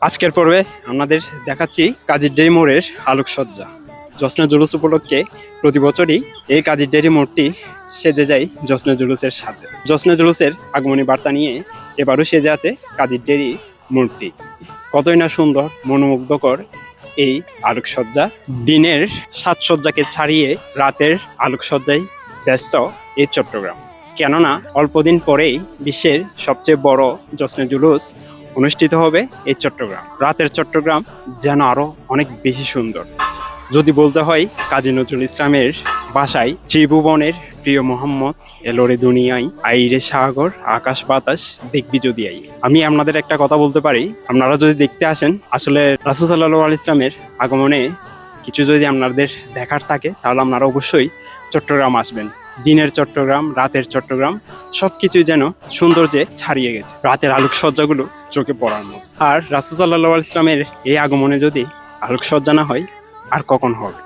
আজকের পর্বে আপনাদের দেখাচ্ছি কাজী ডেইরি মোড়ের আলোকসজ্জা। জশ্নে জুলুস উপলক্ষে প্রতি বছরই এই কাজী ডেইরি মোড়টি সেজে যায় জশ্নে জুলুসের সাজে। জশ্নে জুলুসের আগমনী বার্তা নিয়ে এবারও সেজে আছে কাজী ডেইরি মোড়টি। কতই না সুন্দর, মনোমুগ্ধকর এই আলোকসজ্জা। দিনের সাজসজ্জাকে ছাড়িয়ে রাতের আলোকসজ্জায় ব্যস্ত এই চট্টগ্রাম। কেননা অল্পদিন পরেই বিশ্বের সবচেয়ে বড় জশ্নে জুলুস অনুষ্ঠিত হবে এই চট্টগ্রাম। রাতের চট্টগ্রাম যেন আরো অনেক বেশি সুন্দর। যদি বলতে হয় কাজী নজরুল ইসলামের ভাষায়, ত্রিভুবনের প্রিয় মোহাম্মদ এলোরে দুনিয়ায়, আইরে সাগর আকাশ বাতাস দেখবি যদি আই। আমি আপনাদের একটা কথা বলতে পারি, আপনারা যদি দেখতে আসেন, আসলে রাসূল সাল্লাল্লাহু আলাইহি ইসলামের আগমনে কিছু যদি আপনাদের দেখার থাকে তাহলে আপনারা অবশ্যই চট্টগ্রাম আসবেন। দিনের চট্টগ্রাম, রাতের চট্টগ্রাম সবকিছুই যেন সৌন্দর্যে ছাড়িয়ে গেছে। রাতের আলোকসজ্জাগুলো চোখে পড়ার মতো। আর রাসূল সাল্লাল্লাহু আলাইহি ইসলামের এই আগমনে যদি আলোকসজ্জা না হয় আর কখন হবে?